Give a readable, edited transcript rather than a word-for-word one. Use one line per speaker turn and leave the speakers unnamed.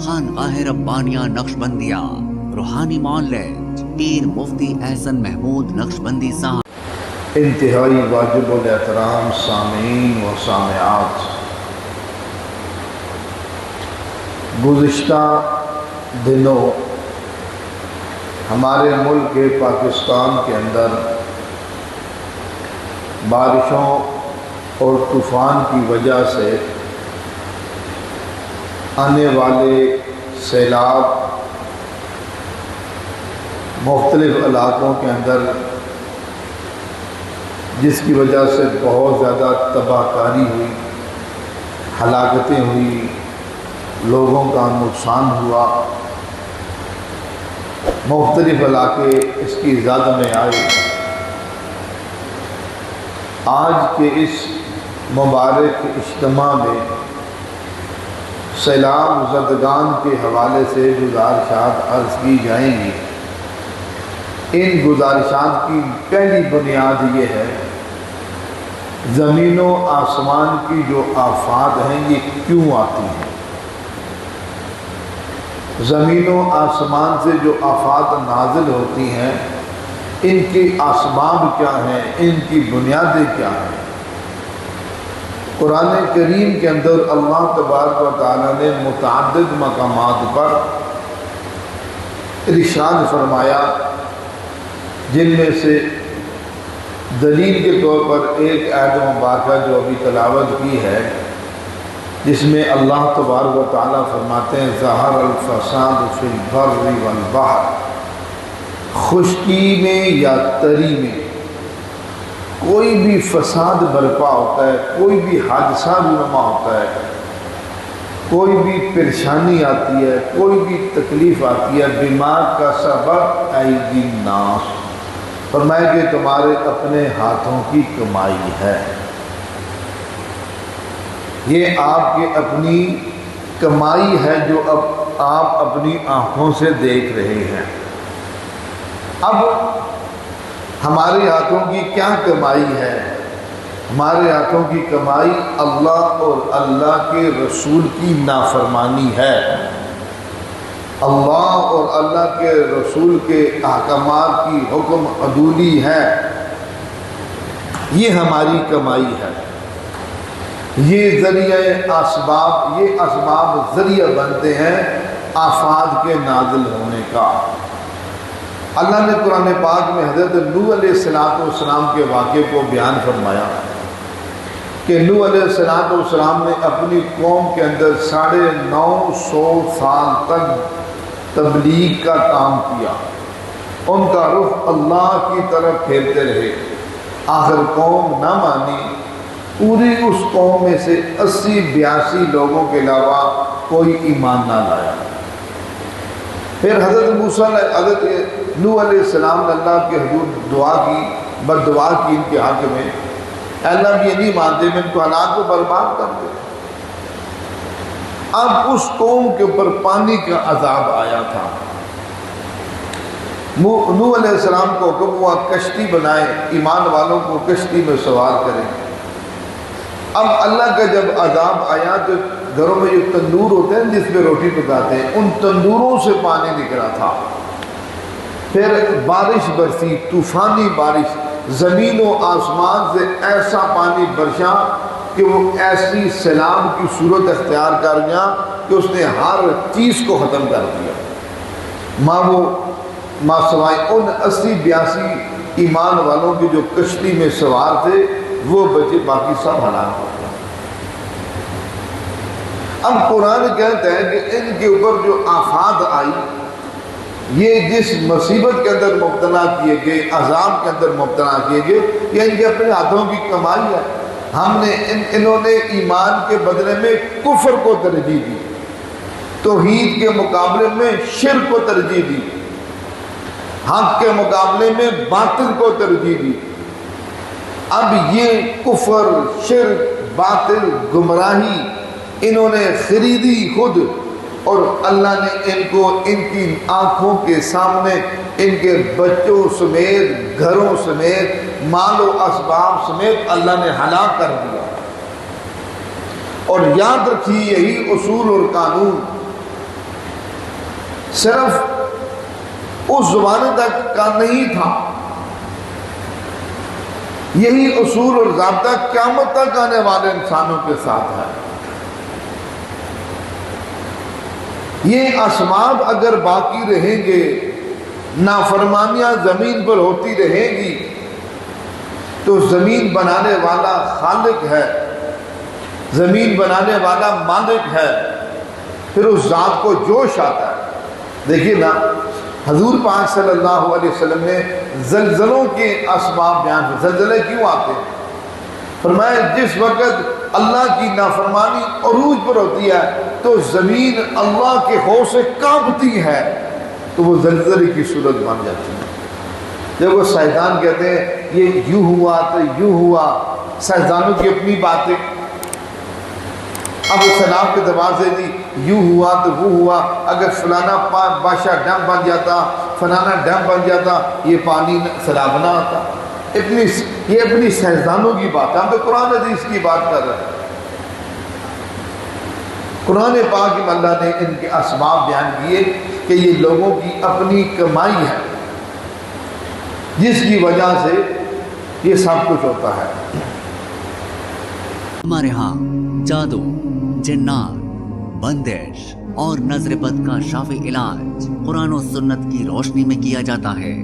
خانقاہ ربانیہ نقشبندیہ روحانی معالج پیر مفتی احسن محمود نقشبندی صاحب۔
انتہائی واجب الاحترام سامعین و سامعات، گزشتہ دنوں ہمارے ملک کے پاکستان کے اندر بارشوں اور طوفان کی وجہ سے آنے والے سیلاب مختلف علاقوں کے اندر، جس کی وجہ سے بہت زیادہ تباہ کاری ہوئی، ہلاکتیں ہوئی، لوگوں کا نقصان ہوا، مختلف علاقے اس کی زد میں آئے۔ آج کے اس مبارک اجتماع میں سیلاب زدگان کے حوالے سے گزارشات عرض کی جائیں گی۔ ان گزارشات کی پہلی بنیاد یہ ہے، زمین و آسمان کی جو آفات ہیں یہ کیوں آتی ہیں؟ زمین و آسمان سے جو آفات نازل ہوتی ہیں، ان کے اسباب کیا ہیں، ان کی بنیادیں کیا ہیں؟ قرآن کریم کے اندر اللہ تبارک و تعالیٰ نے متعدد مقامات پر ارشاد فرمایا، جن میں سے دلیل کے طور پر ایک آیت مبارکہ جو ابھی تلاوت کی ہے، جس میں اللہ تبارک و تعالیٰ فرماتے ہیں ظہر الفساد فی البر والبحر، خشکی میں یا تری میں کوئی بھی فساد برپا ہوتا ہے، کوئی بھی حادثہ رونما ہوتا ہے، کوئی بھی پریشانی آتی ہے، کوئی بھی تکلیف آتی ہے، بیمار کا سبب ایدی الناس، فرمایا کہ تمہارے اپنے ہاتھوں کی کمائی ہے، یہ آپ کی اپنی کمائی ہے جو اب آپ اپنی آنکھوں سے دیکھ رہے ہیں۔ اب ہمارے ہاتھوں کی کیا کمائی ہے؟ ہمارے ہاتھوں کی کمائی اللہ اور اللہ کے رسول کی نافرمانی ہے۔ اللہ اور اللہ کے رسول کے احکامات کی حکم عدولی ہے، یہ ہماری کمائی ہے۔ یہ ذریعہ اسباب، یہ اسباب ذریعہ بنتے ہیں آفات کے نازل ہونے کا۔ اللہ نے قرآن پاک میں حضرت نوح علیہ السلام کے واقعے کو بیان فرمایا کہ نوح علیہ السلام نے اپنی قوم کے اندر 950 سال تک تبلیغ کا کام کیا، ان کا رخ اللہ کی طرف پھیرتے رہے، آخر قوم نہ مانی، پوری اس قوم میں سے 80-82 لوگوں کے علاوہ کوئی ایمان نہ لایا۔ پھر حضرت نوح علیہ السلام نے اللہ کے حضور دعا کی، بددعا کی ان کے حق میں، اے اللہ بھی یہ نہیں مانتے، میں ان کو ہلاک کو برباد کر دے۔ اب اس قوم کے اوپر پانی کا عذاب آیا تھا۔ نوح علیہ السلام کو حکم ہوا کشتی بنائے، ایمان والوں کو کشتی میں سوار کریں۔ اب اللہ کا جب عذاب آیا تو گھروں میں جو تندور ہوتے ہیں جس پہ روٹی پکاتے ہیں، ان تندوروں سے پانی نکلا تھا۔ پھر بارش برسی، طوفانی بارش، زمین و آسمان سے ایسا پانی برسا کہ وہ ایسی سیلاب کی صورت اختیار کر گیا کہ اس نے ہر چیز کو ختم کر دیا۔ ماں سوائے ان 80-82 ایمان والوں کے جو کشتی میں سوار تھے وہ بچے، باقی سب ہلاک ہو گئے۔ اب قرآن کہتا ہے کہ ان کے اوپر جو آفات آئی، یہ جس مصیبت کے اندر مبتلا کیے گئے، عذاب کے اندر مبتلا کیے گئے، یہ ان کے اپنے ہاتھوں کی کمائی ہے۔ ہم نے انہوں نے ایمان کے بدلے میں کفر کو ترجیح دی، توحید کے مقابلے میں شرک کو ترجیح دی، حق کے مقابلے میں باطل کو ترجیح دی۔ اب یہ کفر، شرک، باطل، گمراہی انہوں نے خریدی خود، اور اللہ نے ان کو ان کی آنکھوں کے سامنے ان کے بچوں سمیت، گھروں سمیت، مال و اسباب سمیت اللہ نے ہلاک کر دیا۔ اور یاد رکھیے یہی اصول اور قانون صرف اس زمانے تک کا نہیں تھا، یہی اصول اور ضابطہ قیامت تک آنے والے انسانوں کے ساتھ ہے۔ یہ اسباب اگر باقی رہیں گے، نافرمانیاں زمین پر ہوتی رہیں گی، تو زمین بنانے والا خالق ہے، زمین بنانے والا مالک ہے، پھر اس ذات کو جوش آتا ہے۔ دیکھیے نا، حضور پاک صلی اللہ علیہ وسلم نے زلزلوں کے اسباب بیان کیے۔ زلزلے کیوں آتے ہیں؟ فرمایا جس وقت اللہ کی نافرمانی عروج پر ہوتی ہے تو زمین اللہ کے خوف سے کانپتی ہے، تو وہ زلزلے کی صورت بن جاتی ہے۔ جب وہ سائنسدان کہتے ہیں یہ یوں ہوا تو یوں ہوا، سائنسدانوں کی اپنی باتیں، اب سیلاب کے اعتبار سے جی یوں ہوا تو وہ ہوا، اگر فلانا بادشاہ ڈیم بن جاتا، فلانا ڈیم بن جاتا، یہ پانی سیلاب نہ آتا۔ یہ اپنی سائنسدانوں کی بات ہے، ہم تو قرآن حدیث کی بات کر رہے ہیں۔ قرآن پاک میں اللہ نے ان کے اسباب بیان کیے کہ یہ لوگوں کی اپنی کمائی ہے، جس کی وجہ سے یہ سب کچھ ہوتا ہے۔
ہمارے ہاں جادو، جنات، بندش اور نظر بد کا شافی علاج قرآن و سنت کی روشنی میں کیا جاتا ہے۔